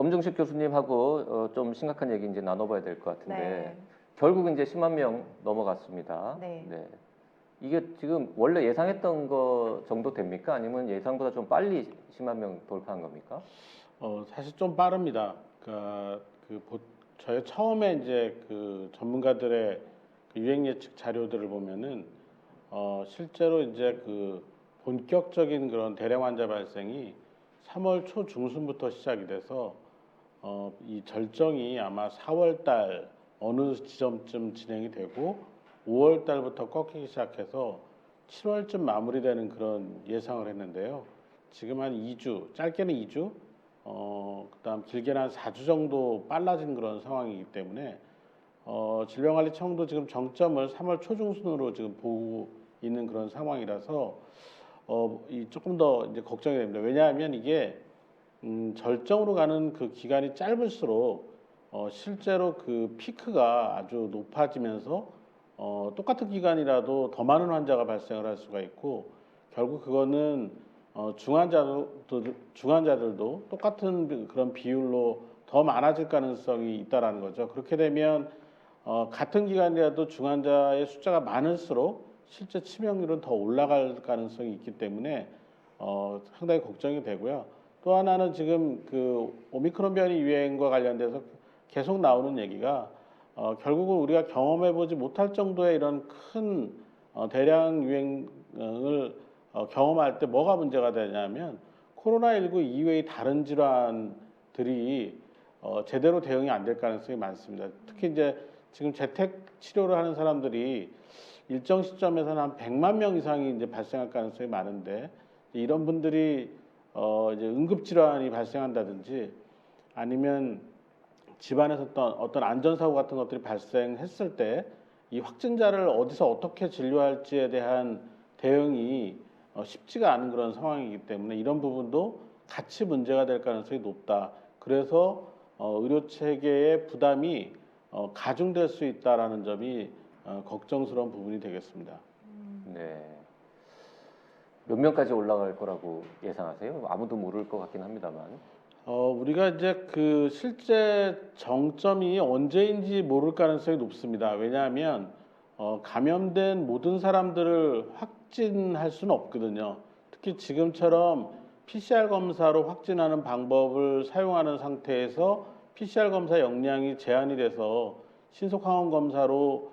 엄중식 교수님하고 좀 심각한 얘기 이제 나눠봐야 될 것 같은데 네. 결국 이제 10만 명 넘어갔습니다. 네. 이게 지금 원래 예상했던 거 정도 됩니까? 아니면 예상보다 좀 빨리 10만 명 돌파한 겁니까? 사실 좀 빠릅니다. 저희 처음에 이제 그 전문가들의 그 유행 예측 자료들을 보면은 실제로 이제 그 본격적인 그런 대량 환자 발생이 3월 초 중순부터 시작이 돼서 이 절정이 아마 4월 달 어느 지점쯤 진행이 되고 5월 달부터 꺾이기 시작해서 7월쯤 마무리되는 그런 예상을 했는데요. 지금 한 2주, 짧게는 2주, 그다음 길게는 한 4주 정도 빨라진 그런 상황이기 때문에 질병관리청도 지금 정점을 3월 초중순으로 지금 보고 있는 그런 상황이라서 이 조금 더 이제 걱정이 됩니다. 왜냐하면 이게 절정으로 가는 그 기간이 짧을수록 실제로 그 피크가 아주 높아지면서 똑같은 기간이라도 더 많은 환자가 발생을 할 수가 있고 결국 그거는 중환자들도 똑같은 그런 비율로 더 많아질 가능성이 있다라는 거죠. 그렇게 되면 같은 기간이라도 중환자의 숫자가 많을수록 실제 치명률은 더 올라갈 가능성이 있기 때문에 상당히 걱정이 되고요. 또 하나는 지금 그 오미크론 변이 유행과 관련돼서 계속 나오는 얘기가 결국은 우리가 경험해보지 못할 정도의 이런 큰 대량 유행을 경험할 때 뭐가 문제가 되냐면 코로나19 이외의 다른 질환들이 제대로 대응이 안 될 가능성이 많습니다. 특히 이제 지금 재택 치료를 하는 사람들이 일정 시점에서는 한 100만 명 이상이 이제 발생할 가능성이 많은데 이런 분들이 이제 응급 질환이 발생한다든지 아니면 집안에서 어떤 안전사고 같은 것들이 발생했을 때 이 확진자를 어디서 어떻게 진료할지에 대한 대응이 쉽지가 않은 그런 상황이기 때문에 이런 부분도 같이 문제가 될 가능성이 높다. 그래서 의료 체계의 부담이 가중될 수 있다라는 점이 걱정스러운 부분이 되겠습니다. 네. 몇 명까지 올라갈 거라고 예상하세요? 아무도 모를 것 같긴 합니다만. 우리가 이제 그 실제 정점이 언제인지 모를 가능성이 높습니다. 왜냐하면 감염된 모든 사람들을 확진할 수는 없거든요. 특히 지금처럼 PCR 검사로 확진하는 방법을 사용하는 상태에서 PCR 검사 역량이 제한이 돼서 신속 항원 검사로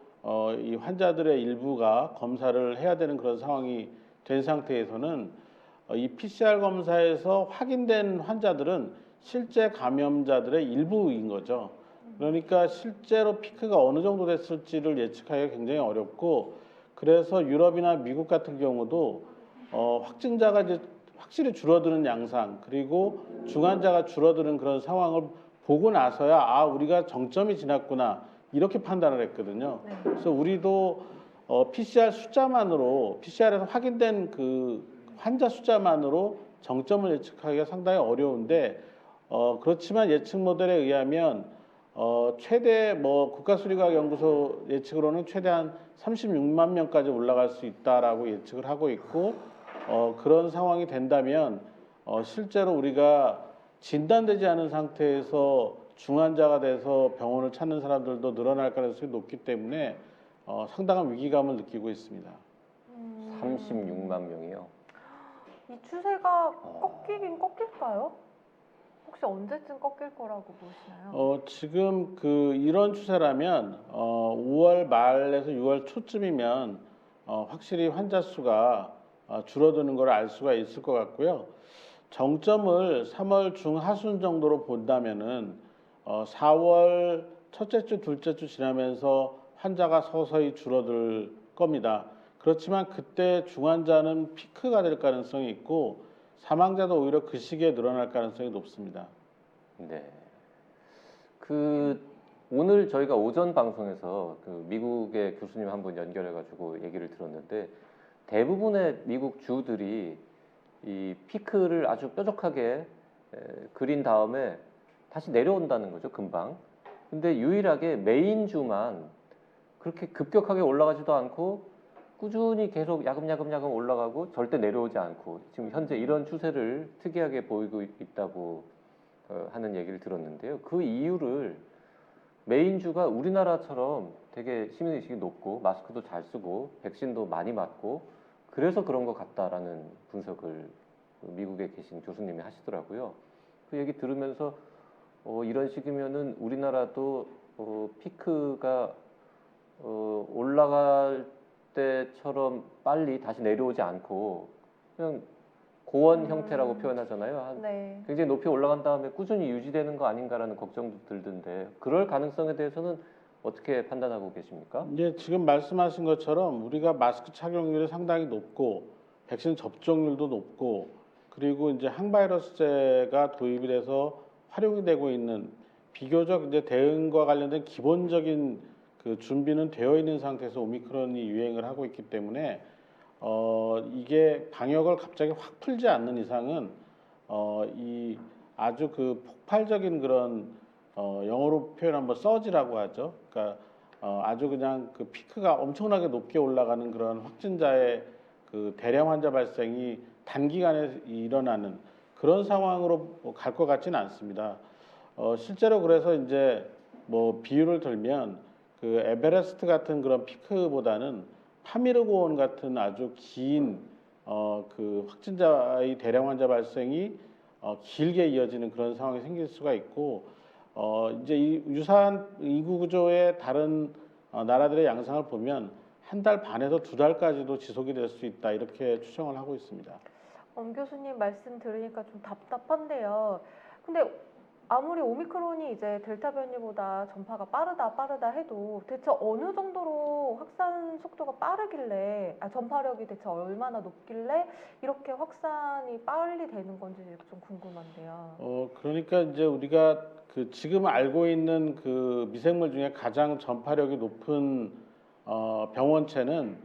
이 환자들의 일부가 검사를 해야 되는 그런 상황이 된 상태에서는 이 PCR 검사에서 확인된 환자들은 실제 감염자들의 일부인 거죠. 그러니까 실제로 피크가 어느 정도 됐을지를 예측하기가 굉장히 어렵고 그래서 유럽이나 미국 같은 경우도 확진자가 이제 확실히 줄어드는 양상 그리고 중환자가 줄어드는 그런 상황을 보고 나서야 우리가 정점이 지났구나 이렇게 판단을 했거든요. 네. 그래서 우리도 PCR 숫자만으로 PCR에서 확인된 그 환자 숫자만으로 정점을 예측하기가 상당히 어려운데 그렇지만 예측 모델에 의하면 최대 국가수리과학연구소 예측으로는 최대한 36만 명까지 올라갈 수 있다라고 예측을 하고 있고 그런 상황이 된다면 실제로 우리가 진단되지 않은 상태에서 중환자가 돼서 병원을 찾는 사람들도 늘어날 가능성이 높기 때문에 상당한 위기감을 느끼고 있습니다. 36만 명이요. 이 추세가 꺾이긴 꺾일까요? 혹시 언제쯤 꺾일 거라고 보시나요? 지금 이런 추세라면 5월 말에서 6월 초쯤이면 확실히 환자 수가 줄어드는 걸 알 수가 있을 것 같고요. 정점을 3월 중하순 정도로 본다면은 4월 첫째 주, 둘째 주 지나면서 환자가 서서히 줄어들 겁니다. 그렇지만 그때 중환자는 피크가 될 가능성이 있고 사망자도 오히려 그 시기에 늘어날 가능성이 높습니다. 네. 오늘 저희가 오전 방송에서 미국의 교수님 한 분 연결해가지고 얘기를 들었는데 대부분의 미국 주들이 이 피크를 아주 뾰족하게 그린 다음에 다시 내려온다는 거죠, 금방. 근데 유일하게 메인 주만 그렇게 급격하게 올라가지도 않고 꾸준히 계속 야금야금 올라가고 절대 내려오지 않고 지금 현재 이런 추세를 특이하게 보이고 있다고 하는 얘기를 들었는데요. 그 이유를 메인주가 우리나라처럼 되게 시민의식이 높고 마스크도 잘 쓰고 백신도 많이 맞고 그래서 그런 것 같다라는 분석을 미국에 계신 교수님이 하시더라고요. 그 얘기 들으면서 이런 식이면은 우리나라도 피크가 올라갈 때처럼 빨리 다시 내려오지 않고 그냥 고원 형태라고 표현하잖아요. 네. 굉장히 높이 올라간 다음에 꾸준히 유지되는 거 아닌가라는 걱정도 들던데 그럴 가능성에 대해서는 어떻게 판단하고 계십니까? 이제 지금 말씀하신 것처럼 우리가 마스크 착용률이 상당히 높고 백신 접종률도 높고 그리고 이제 항바이러스제가 도입이 돼서 활용이 되고 있는 비교적 이제 대응과 관련된 기본적인 그 준비는 되어 있는 상태에서 오미크론이 유행을 하고 있기 때문에 이게 방역을 갑자기 확 풀지 않는 이상은 이 아주 그 폭발적인 그런 영어로 표현하면 서지라고 하죠. 그러니까 아주 그냥 그 피크가 엄청나게 높게 올라가는 그런 확진자의 그 대량 환자 발생이 단기간에 일어나는 그런 상황으로 갈 것 같지는 않습니다. 실제로 그래서 이제 뭐 비유를 들면 그 에베레스트 같은 그런 피크보다는 파미르고원 같은 아주 긴 그 확진자의 대량 환자 발생이 길게 이어지는 그런 상황이 생길 수가 있고 이제 이 유사한 인구 구조의 다른 나라들의 양상을 보면 한 달 반에서 두 달까지도 지속이 될 수 있다 이렇게 추정을 하고 있습니다. 엄 교수님 말씀 들으니까 좀 답답한데요. 근데 아무리 오미크론이 이제 델타 변이보다 전파가 빠르다 해도 대체 어느 정도로 확산 속도가 빠르길래, 전파력이 대체 얼마나 높길래 이렇게 확산이 빨리 되는 건지 좀 궁금한데요. 그러니까 이제 우리가 그 지금 알고 있는 그 미생물 중에 가장 전파력이 높은 병원체는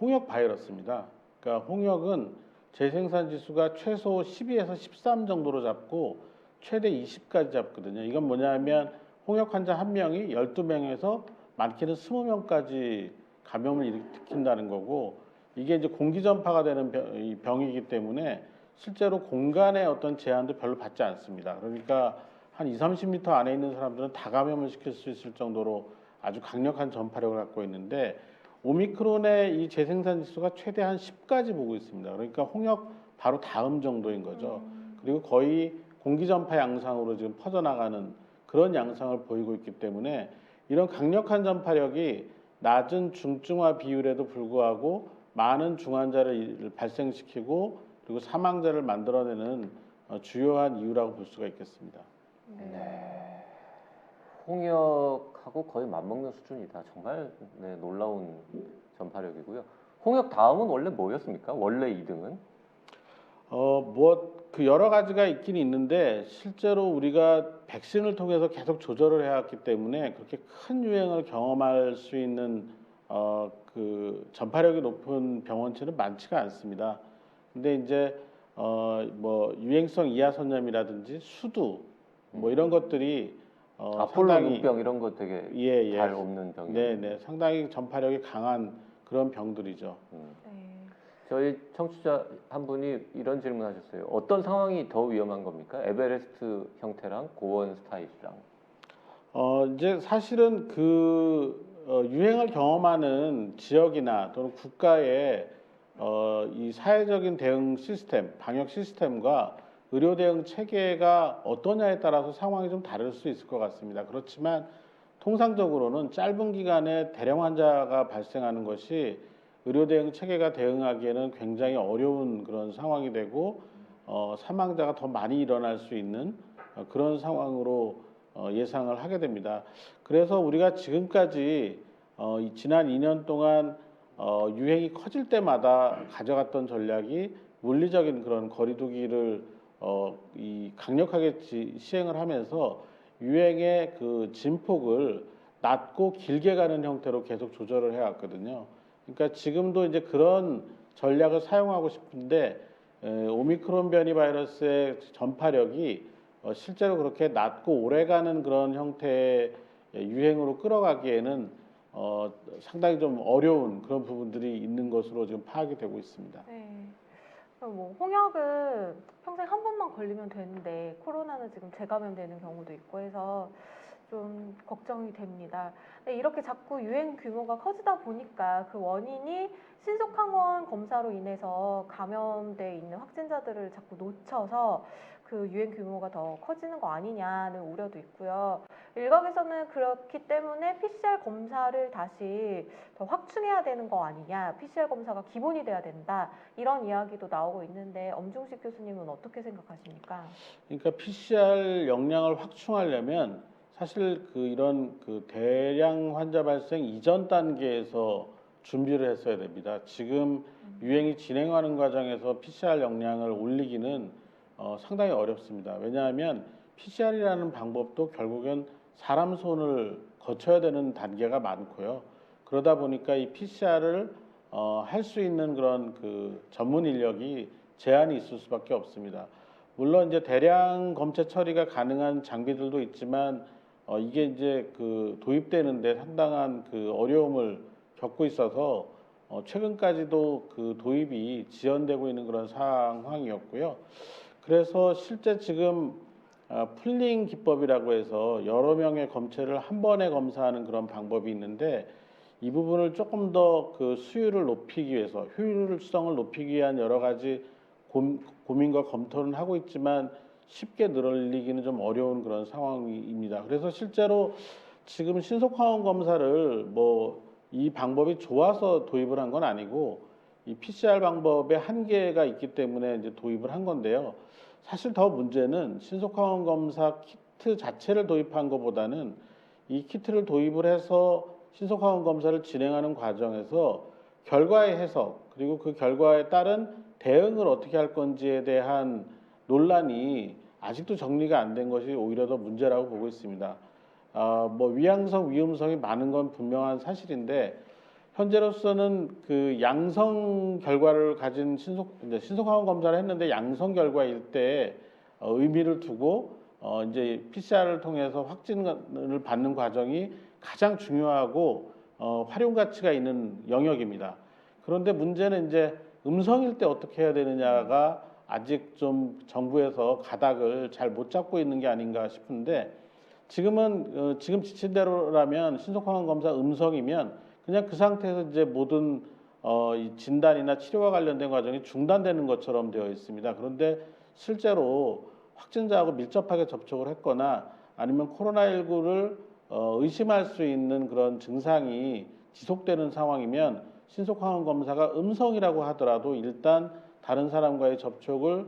홍역 바이러스입니다. 그러니까 홍역은 재생산 지수가 최소 12에서 13 정도로 잡고 최대 20까지 잡거든요. 이건 뭐냐면 홍역 환자 한 명이 12명에서 많게는 20명까지 감염을 일으킨다는 거고 이게 이제 공기 전파가 되는 병이기 때문에 실제로 공간의 어떤 제한도 별로 받지 않습니다. 그러니까 한 2, 30m 안에 있는 사람들은 다 감염을 시킬 수 있을 정도로 아주 강력한 전파력을 갖고 있는데 오미크론의 이 재생산 지수가 최대 한 10까지 보고 있습니다. 그러니까 홍역 바로 다음 정도인 거죠. 그리고 거의 공기 전파 양상으로 지금 퍼져나가는 그런 양상을 보이고 있기 때문에 이런 강력한 전파력이 낮은 중증화 비율에도 불구하고 많은 중환자를 발생시키고 그리고 사망자를 만들어내는 주요한 이유라고 볼 수가 있겠습니다. 네. 홍역하고 거의 맞먹는 수준이다. 정말 놀라운 전파력이고요. 홍역 다음은 원래 뭐였습니까? 원래 2등은? 뭐 그 여러 가지가 있긴 있는데 실제로 우리가 백신을 통해서 계속 조절을 해왔기 때문에 그렇게 큰 유행을 경험할 수 있는 그 전파력이 높은 병원체는 많지가 않습니다. 근데 이제 뭐 유행성 이하선염이라든지 수두 뭐 이런 것들이 아폴로 상당히 눈병 이런 거 되게 예. 잘 없는 병이에요. 네네 상당히 전파력이 강한 그런 병들이죠. 네. 저희 청취자 한 분이 이런 질문하셨어요. 어떤 상황이 더 위험한 겁니까? 에베레스트 형태랑 고원 스타일이랑. 이제 사실은 그 유행을 경험하는 지역이나 또는 국가의 이 사회적인 대응 시스템, 방역 시스템과 의료 대응 체계가 어떠냐에 따라서 상황이 좀 다를 수 있을 것 같습니다. 그렇지만 통상적으로는 짧은 기간에 대량 환자가 발생하는 것이 의료 대응 체계가 대응하기에는 굉장히 어려운 그런 상황이 되고 사망자가 더 많이 일어날 수 있는 그런 상황으로 예상을 하게 됩니다. 그래서 우리가 지금까지 지난 2년 동안 유행이 커질 때마다 가져갔던 전략이 물리적인 그런 거리두기를 이 강력하게 시행을 하면서 유행의 그 진폭을 낮고 길게 가는 형태로 계속 조절을 해왔거든요. 그러니까 지금도 이제 그런 전략을 사용하고 싶은데 오미크론 변이 바이러스의 전파력이 실제로 그렇게 낮고 오래가는 그런 형태의 유행으로 끌어가기에는 상당히 좀 어려운 그런 부분들이 있는 것으로 지금 파악이 되고 있습니다. 네. 뭐 홍역은 평생 한 번만 걸리면 되는데 코로나는 지금 재감염되는 경우도 있고 해서 좀 걱정이 됩니다. 근데 이렇게 자꾸 유행 규모가 커지다 보니까 그 원인이 신속항원 검사로 인해서 감염돼 있는 확진자들을 자꾸 놓쳐서 그 유행 규모가 더 커지는 거 아니냐는 우려도 있고요. 일각에서는 그렇기 때문에 PCR 검사를 다시 더 확충해야 되는 거 아니냐, PCR 검사가 기본이 돼야 된다, 이런 이야기도 나오고 있는데 엄중식 교수님은 어떻게 생각하십니까? 그러니까 PCR 역량을 확충하려면 사실 이런 대량 환자 발생 이전 단계에서 준비를 했어야 됩니다. 지금 유행이 진행하는 과정에서 PCR 역량을 올리기는 상당히 어렵습니다. 왜냐하면 PCR이라는 방법도 결국엔 사람 손을 거쳐야 되는 단계가 많고요. 그러다 보니까 이 PCR을 할 수 있는 그런 전문 인력이 제한이 있을 수밖에 없습니다. 물론 이제 대량 검체 처리가 가능한 장비들도 있지만 이게 이제 도입되는데 상당한 어려움을 겪고 있어서 최근까지도 도입이 지연되고 있는 그런 상황이었고요. 그래서 실제 지금 풀링 기법이라고 해서 여러 명의 검체를 한 번에 검사하는 그런 방법이 있는데 이 부분을 조금 더 수율을 높이기 위해서 효율성을 높이기 위한 여러 가지 고민과 검토는 하고 있지만 쉽게 늘리기는 좀 어려운 그런 상황입니다. 그래서 실제로 지금 신속항원 검사를 이 방법이 좋아서 도입을 한 건 아니고 이 PCR 방법에 한계가 있기 때문에 이제 도입을 한 건데요. 사실 더 문제는 신속항원 검사 키트 자체를 도입한 것보다는 이 키트를 도입을 해서 신속항원 검사를 진행하는 과정에서 결과의 해석 그리고 그 결과에 따른 대응을 어떻게 할 건지에 대한 논란이 아직도 정리가 안 된 것이 오히려 더 문제라고 보고 있습니다. 위양성, 위음성이 많은 건 분명한 사실인데 현재로서는 양성 결과를 가진 신속항원 검사를 했는데 양성 결과일 때 의미를 두고 이제 PCR을 통해서 확진을 받는 과정이 가장 중요하고 활용 가치가 있는 영역입니다. 그런데 문제는 이제 음성일 때 어떻게 해야 되느냐가 아직 좀 정부에서 가닥을 잘 못 잡고 있는 게 아닌가 싶은데 지금 지침대로라면 신속항원 검사 음성이면 그냥 그 상태에서 이제 모든 이 진단이나 치료와 관련된 과정이 중단되는 것처럼 되어 있습니다. 그런데 실제로 확진자하고 밀접하게 접촉을 했거나 아니면 코로나19를 의심할 수 있는 그런 증상이 지속되는 상황이면 신속항원 검사가 음성이라고 하더라도 일단 다른 사람과의 접촉을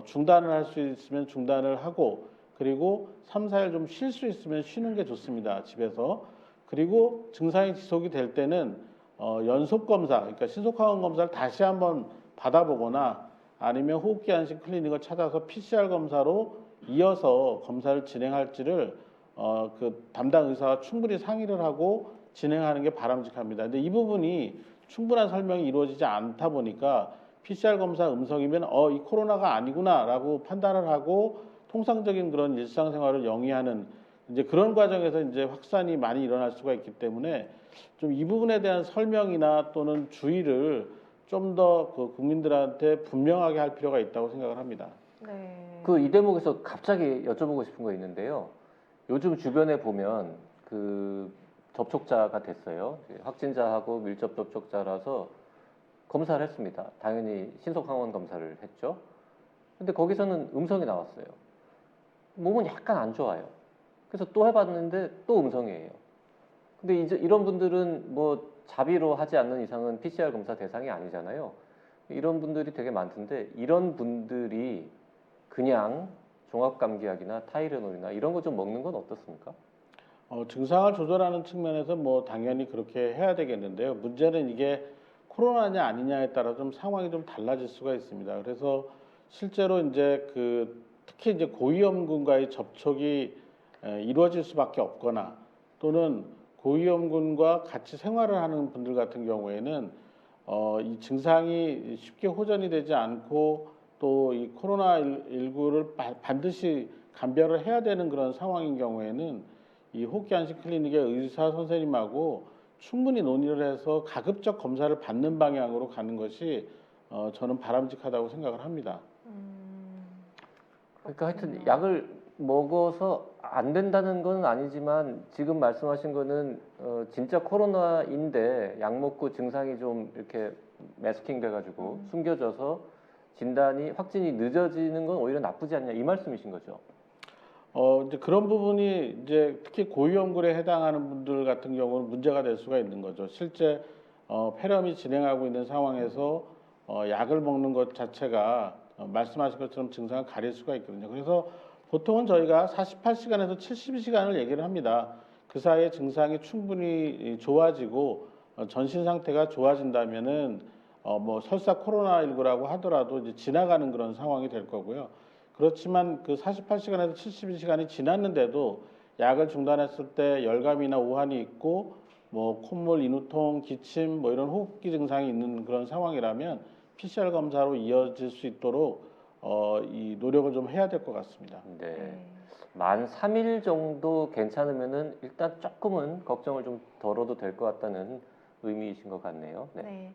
중단을 할 수 있으면 중단을 하고 그리고 3, 4일 좀 쉴 수 있으면 쉬는 게 좋습니다. 집에서. 그리고 증상이 지속이 될 때는 연속 검사, 그러니까 신속항원 검사를 다시 한번 받아보거나 아니면 호흡기 안심 클리닉을 찾아서 PCR 검사로 이어서 검사를 진행할지를 담당 의사와 충분히 상의를 하고 진행하는 게 바람직합니다. 근데 이 부분이 충분한 설명이 이루어지지 않다 보니까 PCR 검사 음성이면 이 코로나가 아니구나라고 판단을 하고 통상적인 그런 일상생활을 영위하는 이제 그런 과정에서 이제 확산이 많이 일어날 수가 있기 때문에 좀 이 부분에 대한 설명이나 또는 주의를 좀 더 국민들한테 분명하게 할 필요가 있다고 생각을 합니다. 네. 이 대목에서 갑자기 여쭤보고 싶은 거 있는데요. 요즘 주변에 보면 접촉자가 됐어요. 확진자하고 밀접 접촉자라서 검사를 했습니다. 당연히 신속항원 검사를 했죠. 근데 거기서는 음성이 나왔어요. 몸은 약간 안 좋아요. 그래서 또 해봤는데 또 음성이에요. 근데 이제 이런 분들은 자비로 하지 않는 이상은 PCR 검사 대상이 아니잖아요. 이런 분들이 되게 많던데 이런 분들이 그냥 종합감기약이나 타이레놀이나 이런 거 좀 먹는 건 어떻습니까? 증상을 조절하는 측면에서 당연히 그렇게 해야 되겠는데요. 문제는 이게 코로나냐 아니냐에 따라 좀 상황이 좀 달라질 수가 있습니다. 그래서 실제로 이제 특히 이제 고위험군과의 접촉이 이루어질 수밖에 없거나 또는 고위험군과 같이 생활을 하는 분들 같은 경우에는 이 증상이 쉽게 호전이 되지 않고 또 이 코로나19를 반드시 감별을 해야 되는 그런 상황인 경우에는 이 호흡기 안심 클리닉의 의사 선생님하고 충분히 논의를 해서 가급적 검사를 받는 방향으로 가는 것이 저는 바람직하다고 생각을 합니다. 그러니까 하여튼 그렇군요. 약을 먹어서 안 된다는 건 아니지만 지금 말씀하신 거는 진짜 코로나인데 약 먹고 증상이 좀 이렇게 매스킹 돼가지고 숨겨져서 진단이 확진이 늦어지는 건 오히려 나쁘지 않냐 이 말씀이신 거죠? 이제 그런 부분이 이제 특히 고위험군에 해당하는 분들 같은 경우는 문제가 될 수가 있는 거죠. 실제 폐렴이 진행하고 있는 상황에서 약을 먹는 것 자체가 말씀하신 것처럼 증상을 가릴 수가 있거든요. 그래서 보통은 저희가 48시간에서 72시간을 얘기를 합니다. 그 사이에 증상이 충분히 좋아지고 전신 상태가 좋아진다면은 뭐 설사 코로나19라고 하더라도 이제 지나가는 그런 상황이 될 거고요. 그렇지만 그 48시간에서 72시간이 지났는데도 약을 중단했을 때 열감이나 오한이 있고 뭐 콧물, 인후통, 기침 뭐 이런 호흡기 증상이 있는 그런 상황이라면 PCR 검사로 이어질 수 있도록 이 노력을 좀 해야 될 것 같습니다. 네. 만 3일 정도 괜찮으면은 일단 조금은 걱정을 좀 덜어도 될 것 같다는 의미이신 것 같네요. 네. 네.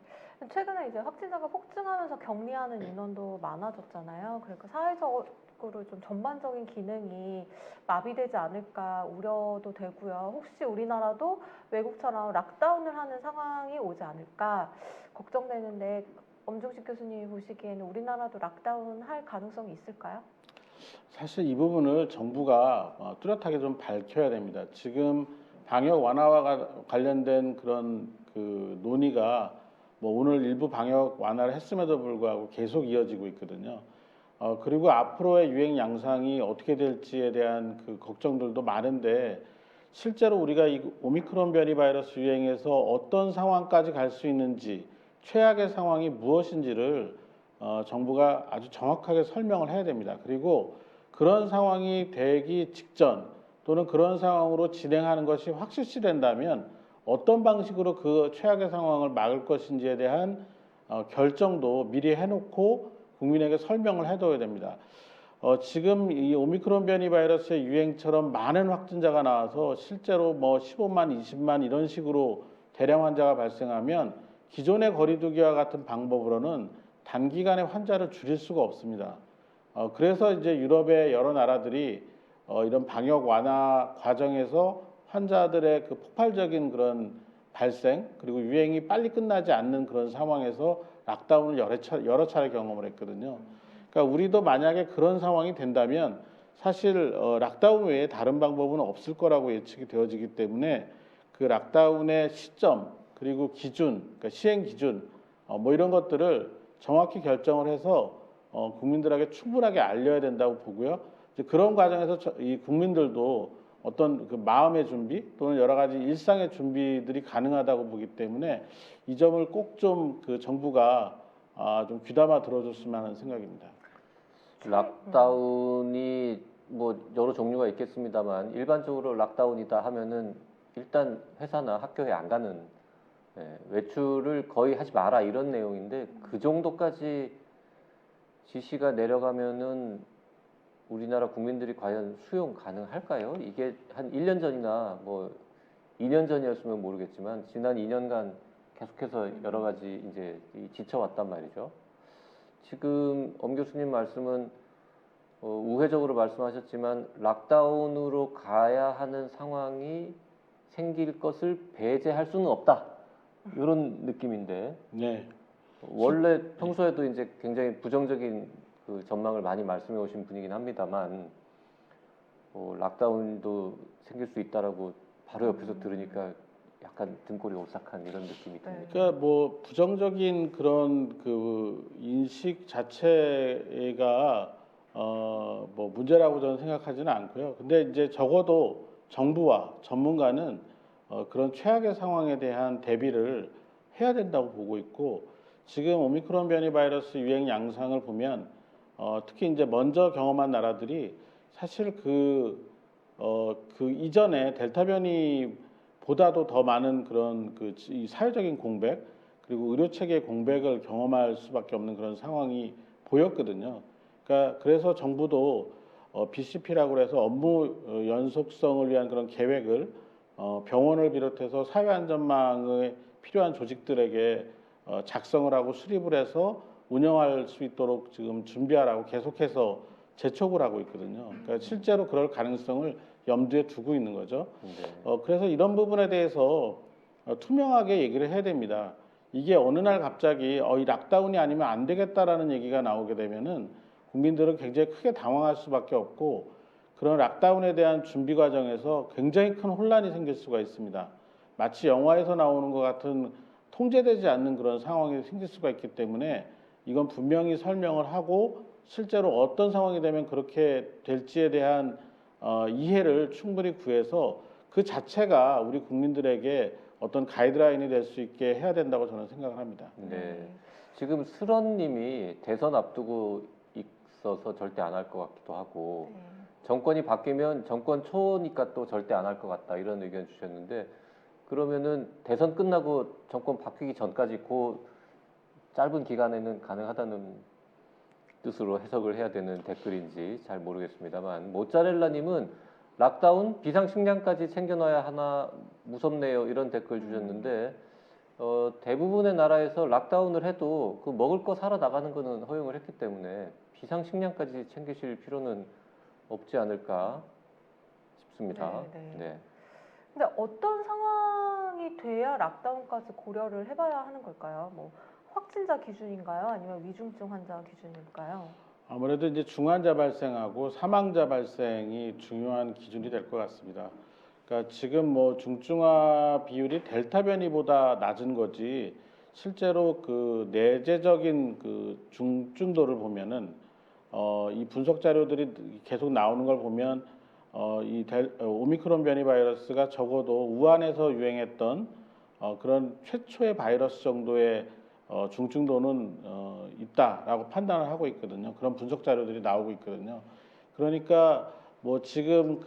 최근에 이제 확진자가 폭증하면서 격리하는 인원도 많아졌잖아요. 그러니까 사회적으로 좀 전반적인 기능이 마비되지 않을까 우려도 되고요. 혹시 우리나라도 외국처럼 락다운을 하는 상황이 오지 않을까 걱정되는데 엄중식 교수님이 보시기에는 우리나라도 락다운 할 가능성이 있을까요? 사실 이 부분을 정부가 뚜렷하게 좀 밝혀야 됩니다. 지금 방역 완화와 관련된 그런 그 논의가 뭐 오늘 일부 방역 완화를 했음에도 불구하고 계속 이어지고 있거든요. 그리고 앞으로의 유행 양상이 어떻게 될지에 대한 그 걱정들도 많은데 실제로 우리가 이 오미크론 변이 바이러스 유행에서 어떤 상황까지 갈 수 있는지 최악의 상황이 무엇인지를 정부가 아주 정확하게 설명을 해야 됩니다. 그리고 그런 상황이 되기 직전 또는 그런 상황으로 진행하는 것이 확실시 된다면 어떤 방식으로 그 최악의 상황을 막을 것인지에 대한 결정도 미리 해놓고 국민에게 설명을 해둬야 됩니다. 지금 이 오미크론 변이 바이러스의 유행처럼 많은 확진자가 나와서 실제로 뭐 15만, 20만 이런 식으로 대량 환자가 발생하면 기존의 거리두기와 같은 방법으로는 단기간에 환자를 줄일 수가 없습니다. 그래서 이제 유럽의 여러 나라들이 이런 방역 완화 과정에서 환자들의 그 폭발적인 그런 발생 그리고 유행이 빨리 끝나지 않는 그런 상황에서 락다운을 여러 차례 경험을 했거든요. 그러니까 우리도 만약에 그런 상황이 된다면 사실 락다운 외에 다른 방법은 없을 거라고 예측이 되어지기 때문에 그 락다운의 시점 그리고 기준, 그러니까 시행 기준 뭐 이런 것들을 정확히 결정을 해서 국민들에게 충분하게 알려야 된다고 보고요. 이제 그런 과정에서 이 국민들도 어떤 그 마음의 준비 또는 여러 가지 일상의 준비들이 가능하다고 보기 때문에 이 점을 꼭 좀 그 정부가 좀 귀담아 들어줬으면 하는 생각입니다. 락다운이 뭐 여러 종류가 있겠습니다만 일반적으로 락다운이다 하면은 일단 회사나 학교에 안 가는 외출을 거의 하지 마라 이런 내용인데 그 정도까지 지시가 내려가면은 우리나라 국민들이 과연 수용 가능할까요? 이게 한 1년 전이나 뭐 2년 전이었으면 모르겠지만 지난 2년간 계속해서 여러 가지 이제 지쳐왔단 말이죠. 지금 엄 교수님 말씀은 우회적으로 말씀하셨지만 락다운으로 가야 하는 상황이 생길 것을 배제할 수는 없다. 이런 느낌인데 네. 원래 평소에도 이제 굉장히 부정적인 그 전망을 많이 말씀해 오신 분이긴 합니다만 락다운도 생길 수 있다라고 바로 옆에서 들으니까 약간 등골이 오싹한 이런 느낌이 듭니다. 그러니까 뭐 부정적인 그런 그 인식 자체가 뭐 문제라고 저는 생각하지는 않고요. 근데 이제 적어도 정부와 전문가는 그런 최악의 상황에 대한 대비를 해야 된다고 보고 있고 지금 오미크론 변이 바이러스 유행 양상을 보면 특히 이제 먼저 경험한 나라들이 사실 그 이전에 델타 변이보다도 더 많은 그런 이 사회적인 공백 그리고 의료 체계의 공백을 경험할 수밖에 없는 그런 상황이 보였거든요. 그러니까 그래서 정부도 BCP라고 해서 업무 연속성을 위한 그런 계획을 병원을 비롯해서 사회안전망에 필요한 조직들에게 작성을 하고 수립을 해서 운영할 수 있도록 지금 준비하라고 계속해서 재촉을 하고 있거든요. 그러니까 실제로 그럴 가능성을 염두에 두고 있는 거죠. 네. 그래서 이런 부분에 대해서 투명하게 얘기를 해야 됩니다. 이게 어느 날 갑자기 이 락다운이 아니면 안 되겠다라는 얘기가 나오게 되면은 국민들은 굉장히 크게 당황할 수밖에 없고 그런 락다운에 대한 준비 과정에서 굉장히 큰 혼란이 생길 수가 있습니다. 마치 영화에서 나오는 것 같은 통제되지 않는 그런 상황이 생길 수가 있기 때문에 이건 분명히 설명을 하고 실제로 어떤 상황이 되면 그렇게 될지에 대한 이해를 충분히 구해서 그 자체가 우리 국민들에게 어떤 가이드라인이 될 수 있게 해야 된다고 저는 생각을 합니다. 네. 지금 수런님이 대선 앞두고 있어서 절대 안 할 것 같기도 하고 네. 정권이 바뀌면 정권 초니까 또 절대 안 할 것 같다 이런 의견 주셨는데 그러면은 대선 끝나고 정권 바뀌기 전까지 그 짧은 기간에는 가능하다는 뜻으로 해석을 해야 되는 댓글인지 잘 모르겠습니다만 모짜렐라님은 락다운 비상식량까지 챙겨놔야 하나 무섭네요 이런 댓글 주셨는데 대부분의 나라에서 락다운을 해도 그 먹을 거 사러 나가는 거는 허용을 했기 때문에 비상식량까지 챙기실 필요는 없지 않을까 싶습니다. 네. 네. 근데 어떤 상황이 돼야 락다운까지 고려를 해봐야 하는 걸까요? 뭐 확진자 기준인가요? 아니면 위중증 환자 기준일까요? 아무래도 이제 중환자 발생하고 사망자 발생이 중요한 기준이 될 것 같습니다. 그러니까 지금 뭐 중증화 비율이 델타 변이보다 낮은 거지 실제로 그 내재적인 그 중증도를 보면은 이 분석 자료들이 계속 나오는 걸 보면 오미크론 변이 바이러스가 적어도 우한에서 유행했던 그런 최초의 바이러스 정도의 중증도는 있다라고 판단을 하고 있거든요. 그런 분석 자료들이 나오고 있거든요. 그러니까 뭐 지금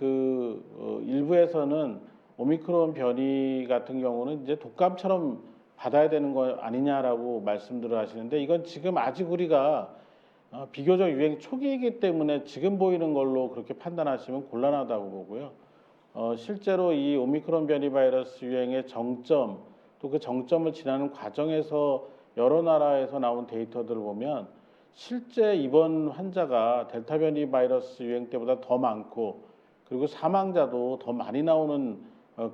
일부에서는 오미크론 변이 같은 경우는 이제 독감처럼 받아야 되는 거 아니냐라고 말씀들을 하시는데 이건 지금 아직 우리가 비교적 유행 초기이기 때문에 지금 보이는 걸로 그렇게 판단하시면 곤란하다고 보고요. 실제로 이 오미크론 변이 바이러스 유행의 정점 또 그 정점을 지나는 과정에서 여러 나라에서 나온 데이터들을 보면 실제 입원 환자가 델타 변이 바이러스 유행 때보다 더 많고 그리고 사망자도 더 많이 나오는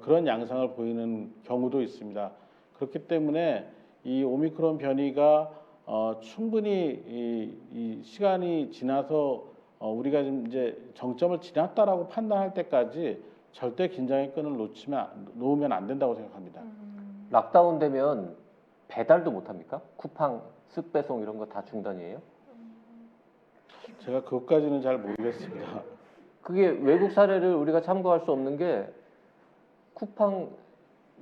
그런 양상을 보이는 경우도 있습니다. 그렇기 때문에 이 오미크론 변이가 충분히 이 시간이 지나서 우리가 지금 이제 정점을 지났다라고 판단할 때까지 절대 긴장의 끈을 놓으면 안 된다고 생각합니다. 락다운 되면 배달도 못 합니까? 쿠팡, 쓱배송 이런 거 다 중단이에요? 제가 그것까지는 잘 모르겠습니다. 그게 외국 사례를 우리가 참고할 수 없는 게 쿠팡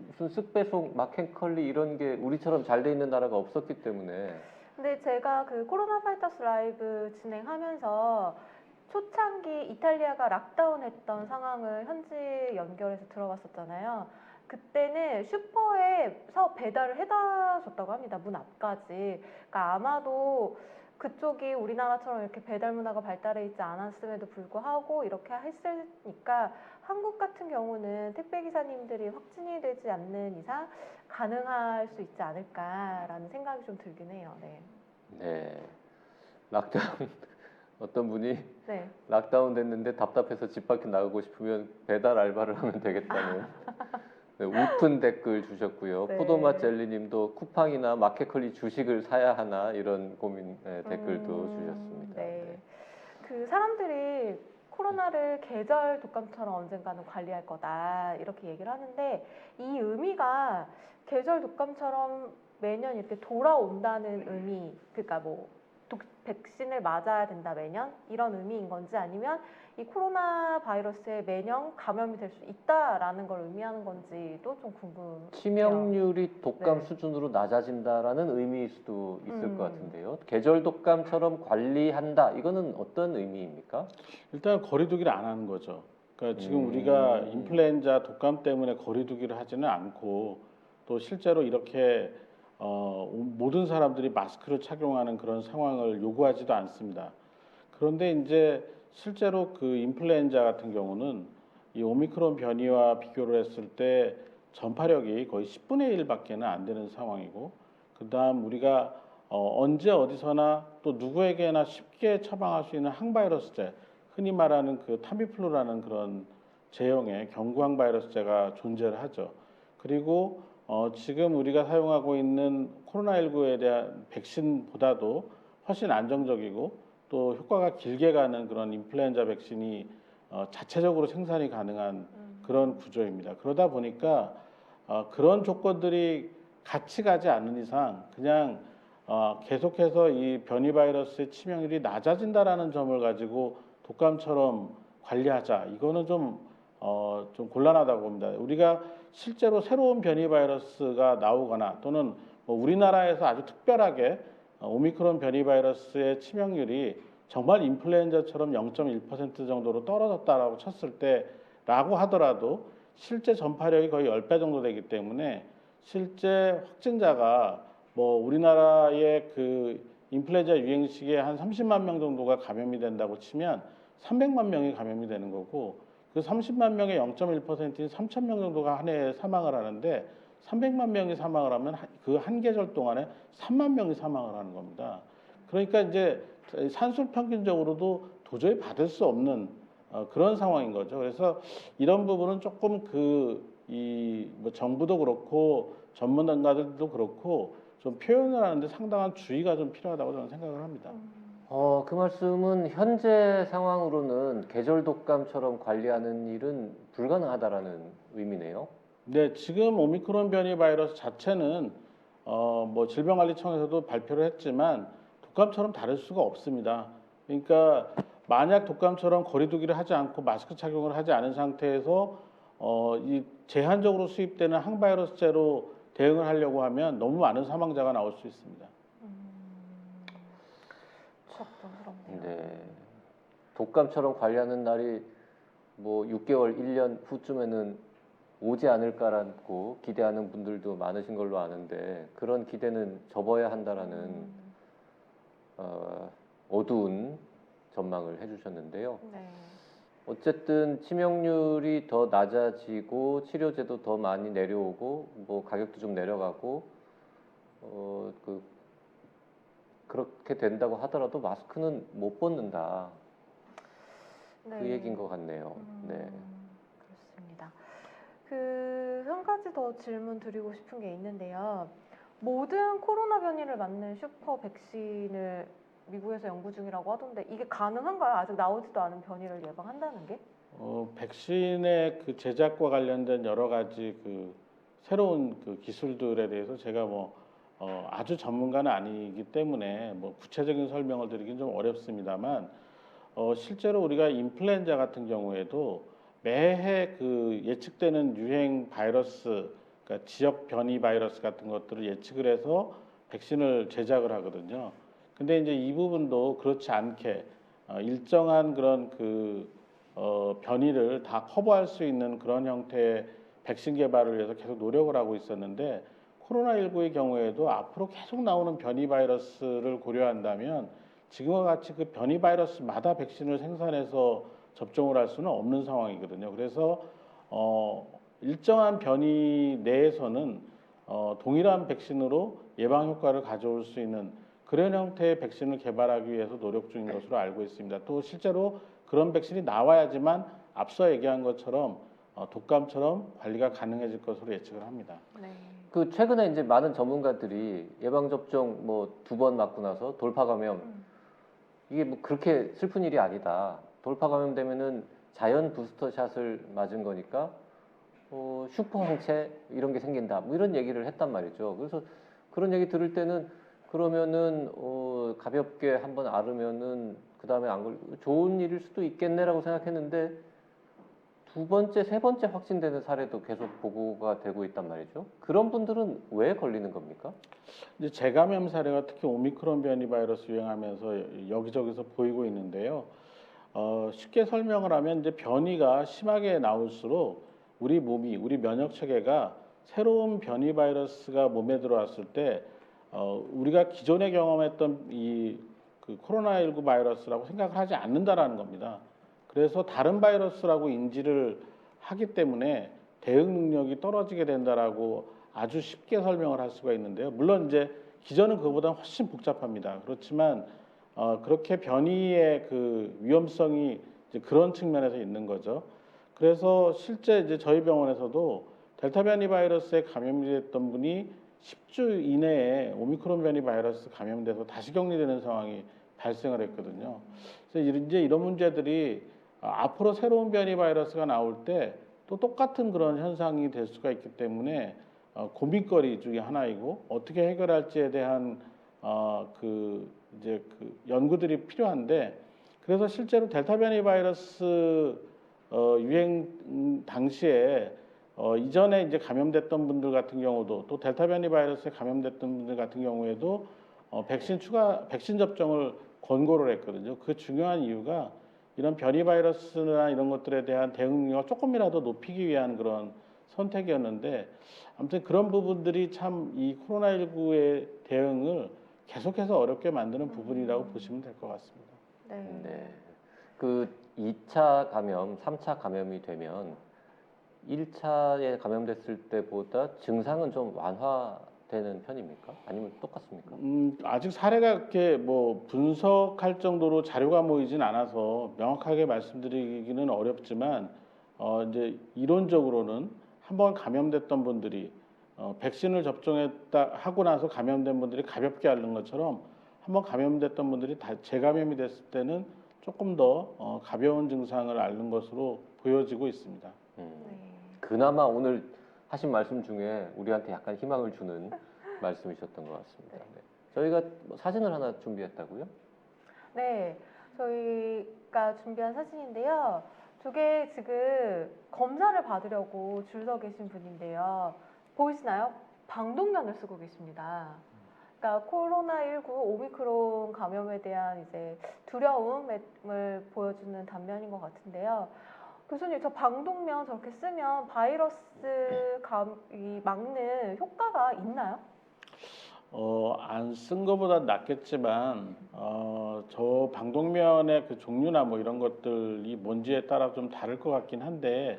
무슨 쓱배송, 마켓컬리 이런 게 우리처럼 잘 돼 있는 나라가 없었기 때문에 근데 제가 그 코로나 파이터스 라이브 진행하면서 초창기 이탈리아가 락다운했던 상황을 현지 연결해서 들어봤었잖아요. 그때는 슈퍼에서 배달을 해다 줬다고 합니다. 문 앞까지. 그러니까 아마도 그쪽이 우리나라처럼 이렇게 배달 문화가 발달해 있지 않았음에도 불구하고 이렇게 했으니까 한국 같은 경우는 택배 기사님들이 확진이 되지 않는 이상 가능할 수 있지 않을까라는 생각이 좀 들긴 해요. 네. 네. 락다운 어떤 분이 네. 락다운 됐는데 답답해서 집 밖에 나가고 싶으면 배달 알바를 하면 되겠다는 네, 웃픈 댓글 주셨고요. 네. 포도맛 젤리님도 쿠팡이나 마켓컬리 주식을 사야 하나 이런 고민 댓글도 주셨습니다. 네. 그 사람들이 코로나를 계절 독감처럼 언젠가는 관리할 거다 이렇게 얘기를 하는데 이 의미가 계절 독감처럼 매년 이렇게 돌아온다는 의미, 그러니까 뭐 백신을 맞아야 된다 매년 이런 의미인 건지 아니면 이 코로나 바이러스에 매년 감염이 될 수 있다라는 걸 의미하는 건지도 좀 궁금해요. 치명률이 독감 네. 수준으로 낮아진다라는 의미일 수도 있을 것 같은데요. 계절 독감처럼 관리한다. 이거는 어떤 의미입니까? 일단 거리두기를 안 하는 거죠. 그러니까 지금 우리가 인플루엔자 독감 때문에 거리두기를 하지는 않고 또 실제로 이렇게 모든 사람들이 마스크를 착용하는 그런 상황을 요구하지도 않습니다. 그런데 이제 실제로 그 인플루엔자 같은 경우는 이 오미크론 변이와 비교를 했을 때 전파력이 거의 10분의 1밖에는 안 되는 상황이고 그다음 우리가 언제 어디서나 또 누구에게나 쉽게 처방할 수 있는 항바이러스제, 흔히 말하는 그 타미플루라는 그런 제형의 경구항 바이러스제가 존재를 하죠. 그리고 지금 우리가 사용하고 있는 코로나19에 대한 백신보다도 훨씬 안정적이고 또 효과가 길게 가는 그런 인플루엔자 백신이 자체적으로 생산이 가능한 그런 구조입니다. 그러다 보니까 그런 조건들이 같이 가지 않는 이상 그냥 계속해서 이 변이 바이러스의 치명률이 낮아진다라는 점을 가지고 독감처럼 관리하자. 이거는 좀 곤란하다고 봅니다. 우리가 실제로 새로운 변이 바이러스가 나오거나 또는 뭐 우리나라에서 아주 특별하게 오미크론 변이 바이러스의 치명률이 정말 인플루엔자처럼 0.1% 정도로 떨어졌다라고 쳤을 때라고 하더라도 실제 전파력이 거의 10배 정도 되기 때문에 실제 확진자가 뭐 우리나라의 그 인플루엔자 유행 시기에 한 30만 명 정도가 감염이 된다고 치면 300만 명이 감염이 되는 거고 그 30만 명의 0.1%인 3천 명 정도가 한 해에 사망을 하는데 300만 명이 사망을 하면 그 한 계절 동안에 3만 명이 사망을 하는 겁니다. 그러니까 이제 산술 평균적으로도 도저히 받을 수 없는 그런 상황인 거죠. 그래서 이런 부분은 조금 뭐 정부도 그렇고 전문가들도 그렇고 좀 표현을 하는데 상당한 주의가 좀 필요하다고 저는 생각을 합니다. 그 말씀은 현재 상황으로는 계절 독감처럼 관리하는 일은 불가능하다라는 의미네요. 네, 지금 오미크론 변이 바이러스 자체는 뭐 질병관리청에서도 발표를 했지만 독감처럼 다를 수가 없습니다. 그러니까 만약 독감처럼 거리두기를 하지 않고 마스크 착용을 하지 않은 상태에서 이 제한적으로 수입되는 항바이러스제로 대응을 하려고 하면 너무 많은 사망자가 나올 수 있습니다. 걱정스럽네요. 네. 독감처럼 관리하는 날이 뭐 6개월, 1년 후쯤에는 오지 않을까라고 기대하는 분들도 많으신 걸로 아는데 그런 기대는 접어야 한다라는 어두운 전망을 해주셨는데요. 네. 어쨌든 치명률이 더 낮아지고 치료제도 더 많이 내려오고 뭐 가격도 좀 내려가고 그렇게 된다고 하더라도 마스크는 못 벗는다. 네. 그 얘기인 것 같네요. 네. 그렇습니다. 한 가지 더 질문 드리고 싶은 게 있는데요. 모든 코로나 변이를 맞는 슈퍼 백신을 미국에서 연구 중이라고 하던데 이게 가능한가요? 아직 나오지도 않은 변이를 예방한다는 게? 백신의 그 제작과 관련된 여러 가지 그 새로운 그 기술들에 대해서 제가 아주 전문가는 아니기 때문에 뭐 구체적인 설명을 드리긴 좀 어렵습니다만 실제로 우리가 인플루엔자 같은 경우에도 매해 그 예측되는 유행 바이러스, 그러니까 지역 변이 바이러스 같은 것들을 예측을 해서 백신을 제작을 하거든요. 근데 이제 이 부분도 그렇지 않게 일정한 그런 변이를 다 커버할 수 있는 그런 형태의 백신 개발을 위해서 계속 노력을 하고 있었는데 코로나19의 경우에도 앞으로 계속 나오는 변이 바이러스를 고려한다면 지금과 같이 그 변이 바이러스마다 백신을 생산해서 접종을 할 수는 없는 상황이거든요. 그래서 일정한 변이 내에서는 동일한 백신으로 예방 효과를 가져올 수 있는 그런 형태의 백신을 개발하기 위해서 노력 중인 것으로 알고 있습니다. 또 실제로 그런 백신이 나와야지만 앞서 얘기한 것처럼 독감처럼 관리가 가능해질 것으로 예측을 합니다. 네. 최근에 이제 많은 전문가들이 예방 접종 뭐 2번 맞고 나서 돌파 감염 이게 뭐 그렇게 슬픈 일이 아니다. 돌파 감염되면은 자연 부스터샷을 맞은 거니까 슈퍼 항체 이런 게 생긴다. 뭐 이런 얘기를 했단 말이죠. 그래서 그런 얘기 들을 때는 그러면은 가볍게 한번 앓으면은 그 다음에 안 걸 좋은 일일 수도 있겠네라고 생각했는데 2번째, 3번째 확진되는 사례도 계속 보고가 되고 있단 말이죠. 그런 분들은 왜 걸리는 겁니까? 이제 재감염 사례가 특히 오미크론 변이 바이러스 유행하면서 여기저기서 보이고 있는데요. 쉽게 설명을 하면 이제 변이가 심하게 나올수록 우리 몸이, 우리 면역 체계가 새로운 변이 바이러스가 몸에 들어왔을 때 우리가 기존에 경험했던 그 코로나19 바이러스라고 생각을 하지 않는다라는 겁니다. 그래서 다른 바이러스라고 인지를 하기 때문에 대응 능력이 떨어지게 된다라고 아주 쉽게 설명을 할 수가 있는데요. 물론 이제 기전은 그거보다 훨씬 복잡합니다. 그렇지만 그렇게 변이의 그 위험성이 이제 그런 측면에서 있는 거죠. 그래서 실제 이제 저희 병원에서도 델타 변이 바이러스에 감염이 됐던 분이 10주 이내에 오미크론 변이 바이러스 감염돼서 다시 격리되는 상황이 발생을 했거든요. 그래서 이제 이런 문제들이 앞으로 새로운 변이 바이러스가 나올 때 또 똑같은 그런 현상이 될 수가 있기 때문에 고민거리 중에 하나이고 어떻게 해결할지에 대한 이제 그 연구들이 필요한데 그래서 실제로 델타 변이 바이러스 유행 당시에 이전에 이제 감염됐던 분들 같은 경우도 또 델타 변이 바이러스에 감염됐던 분들 같은 경우에도 백신 접종을 권고를 했거든요. 그 중요한 이유가 이런 변이 바이러스나 이런 것들에 대한 대응 능력을 조금이라도 높이기 위한 그런 선택이었는데 아무튼 그런 부분들이 참 이 코로나19의 대응을 계속해서 어렵게 만드는 부분이라고 보시면 될 것 같습니다. 네. 네. 그 2차 감염, 3차 감염이 되면 1차에 감염됐을 때보다 증상은 좀 완화되는 편입니까? 아니면 똑같습니까? 아직 사례가 그렇게 뭐 분석할 정도로 자료가 모이진 않아서 명확하게 말씀드리기는 어렵지만 이제 이론적으로는 한번 감염됐던 분들이 백신을 접종했다 하고 나서 감염된 분들이 가볍게 앓는 것처럼 한번 감염됐던 분들이 다 재감염이 됐을 때는 조금 더 가벼운 증상을 앓는 것으로 보여지고 있습니다. 네. 그나마 오늘 하신 말씀 중에 우리한테 약간 희망을 주는 말씀이셨던 것 같습니다. 네. 저희가 뭐 사진을 하나 준비했다고요? 네, 저희가 준비한 사진인데요. 두 개 지금 검사를 받으려고 줄 서 계신 분인데요. 보이시나요? 방독면을 쓰고 계십니다. 그러니까 코로나19 오미크론 감염에 대한 이제 두려움을 보여주는 단면인 것 같은데요. 교수님, 저 방독면 저렇게 쓰면 바이러스 감이 막는 효과가 있나요? 안 쓴 것보다 낫겠지만 저 방독면의 그 종류나 뭐 이런 것들이 뭔지에 따라 좀 다를 것 같긴 한데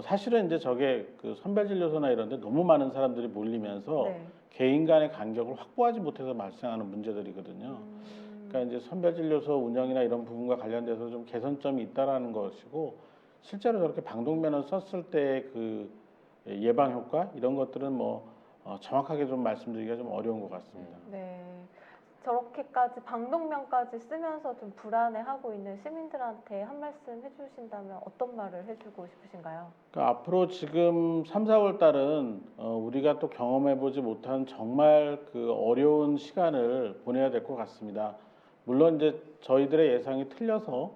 사실은 이제 저게 그 선별진료소나 이런 데 너무 많은 사람들이 몰리면서 네. 개인 간의 간격을 확보하지 못해서 발생하는 문제들이거든요. 그러니까 이제 선별진료소 운영이나 이런 부분과 관련돼서 좀 개선점이 있다라는 것이고 실제로 저렇게 방독면을 썼을 때 그 예방 효과 이런 것들은 뭐 정확하게 좀 말씀드리기가 좀 어려운 것 같습니다. 네. 저렇게까지 방독면까지 쓰면서 좀 불안해하고 있는 시민들한테 한 말씀 해주신다면 어떤 말을 해주고 싶으신가요? 그러니까 앞으로 지금 3, 4월 달은 우리가 또 경험해보지 못한 정말 그 어려운 시간을 보내야 될 것 같습니다. 물론 이제 저희들의 예상이 틀려서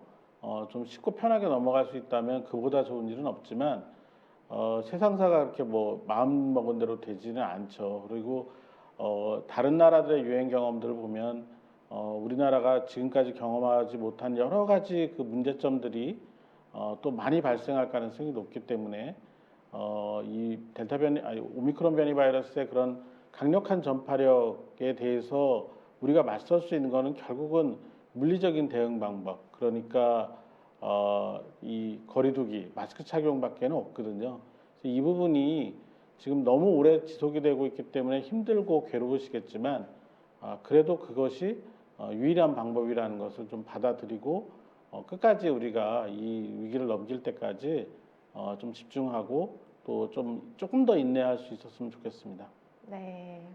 좀 쉽고 편하게 넘어갈 수 있다면 그보다 좋은 일은 없지만 세상사가 그렇게 뭐 마음 먹은 대로 되지는 않죠. 그리고 다른 나라들의 유행 경험들을 보면 우리나라가 지금까지 경험하지 못한 여러 가지 그 문제점들이 또 많이 발생할 가능성이 높기 때문에 이 오미크론 변이 바이러스의 그런 강력한 전파력에 대해서 우리가 맞설 수 있는 거는 결국은 물리적인 대응 방법, 그러니까 이 거리두기, 마스크 착용밖에는 없거든요. 그래서 이 부분이 지금 너무 오래 지속이 되고 있기 때문에 힘들고 괴로우시겠지만 그래도 그것이 유일한 방법이라는 것을 좀 받아들이고 끝까지 우리가 이 위기를 넘길 때까지 좀 집중하고 또 좀 조금 더 인내할 수 있었으면 좋겠습니다. 네.